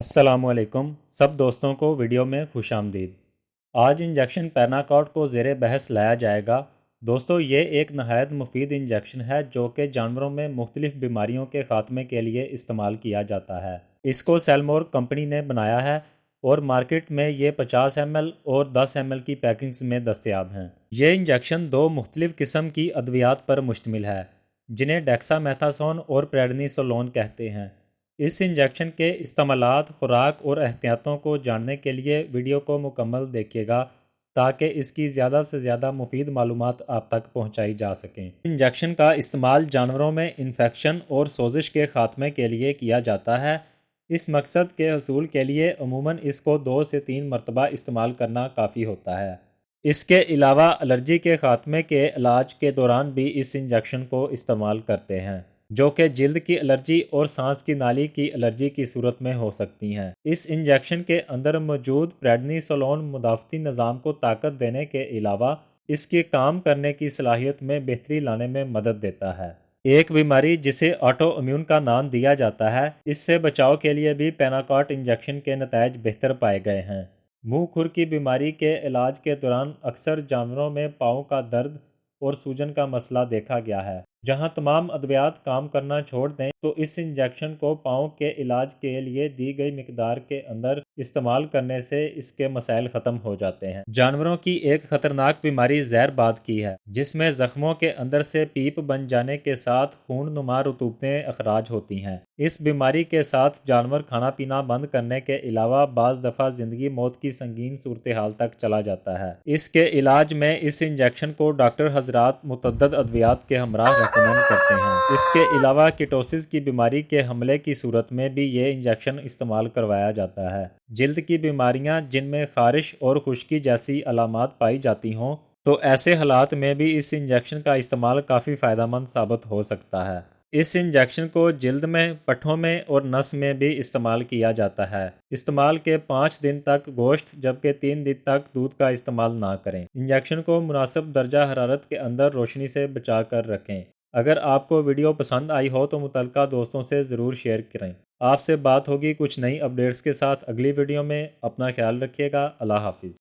अस्सलाम वालेकुम सब दोस्तों को वीडियो में खुश आमदीद। आज इंजेक्शन पैनाकॉर्ड को ज़ेर बहस लाया जाएगा। दोस्तों ये एक नहायत मुफीद इंजेक्शन है जो कि जानवरों में मुख्तलिफ बीमारियों के ख़ात्मे के लिए इस्तेमाल किया जाता है। इसको सेलमोर कंपनी ने बनाया है और मार्केट में ये 50 ml और 10 ml की पैकिंग्स में दस्तयाब हैं। ये इंजेक्शन दो मुख्तलिफ किस्म की अद्वियात पर मुश्तमिल है जिन्हें डेक्सामेथासोन और प्रेडनिसोलोन कहते हैं। इस इंजेक्शन के इस्तेमालात, खुराक और एहतियातों को जानने के लिए वीडियो को मुकम्मल देखिएगा ताकि इसकी ज़्यादा से ज़्यादा मुफीद मालूमात आप तक पहुँचाई जा सकें। इंजेक्शन का इस्तेमाल जानवरों में इन्फेक्शन और सोजिश के ख़ात्मे के लिए किया जाता है। इस मकसद के हसूल के लिए अमूमन इसको 2 से 3 मरतबा इस्तेमाल करना काफ़ी होता है। इसके अलावा एलर्जी के ख़ात्मे के इलाज के दौरान भी इस इंजेक्शन को इस्तेमाल करते हैं जो कि जिल्द की एलर्जी और सांस की नाली की एलर्जी की सूरत में हो सकती हैं। इस इंजेक्शन के अंदर मौजूद प्रेडनिसोलोन मुदाफ़ती निज़ाम को ताकत देने के अलावा इसके काम करने की सलाहियत में बेहतरी लाने में मदद देता है। एक बीमारी जिसे ऑटो इम्यून का नाम दिया जाता है, इससे बचाव के लिए भी पैनाकॉर्ड इंजेक्शन के नताइज बेहतर पाए गए हैं। मुंह खुर की बीमारी के इलाज के दौरान अक्सर जानवरों में पाँव का दर्द और सूजन का मसला देखा गया है। जहां तमाम अद्वियात काम करना छोड़ दें तो इस इंजेक्शन को पाँव के इलाज के लिए दी गई मिकदार के अंदर इस्तेमाल करने से इसके मसाइल ख़त्म हो जाते हैं। जानवरों की एक ख़तरनाक बीमारी ज़हरबाद की है जिसमें ज़ख्मों के अंदर से पीप बन जाने के साथ खून नुमा रतूबतें अखराज होती हैं। इस बीमारी के साथ जानवर खाना पीना बंद करने के अलावा बाज़ दफ़ा ज़िंदगी मौत की संगीन सूरत हाल तक चला जाता है। इसके इलाज में इस इंजेक्शन को डॉक्टर हजरात मुतअद्दिद अद्वियात के हमरा रेकमेंड करते हैं। इसके अलावा कीटोसिस की बीमारी के हमले की सूरत में भी ये इंजेक्शन इस्तेमाल करवाया जाता है। जिल्द की बीमारियां जिनमें खारिश और खुश्की जैसी अलामात पाई जाती हों तो ऐसे हालात में भी इस इंजेक्शन का इस्तेमाल काफ़ी फ़ायदेमंद साबित हो सकता है। इस इंजेक्शन को जिल्द में, पट्ठों में और नस में भी इस्तेमाल किया जाता है। इस्तेमाल के 5 दिन तक गोश्त जबकि 3 दिन तक दूध का इस्तेमाल ना करें। इंजेक्शन को मुनासिब दर्जा हरारत के अंदर रोशनी से बचा कर रखें। अगर आपको वीडियो पसंद आई हो तो मुतल्लिका दोस्तों से ज़रूर शेयर करें। आपसे बात होगी कुछ नई अपडेट्स के साथ अगली वीडियो में। अपना ख्याल रखिएगा। अल्लाह हाफिज़।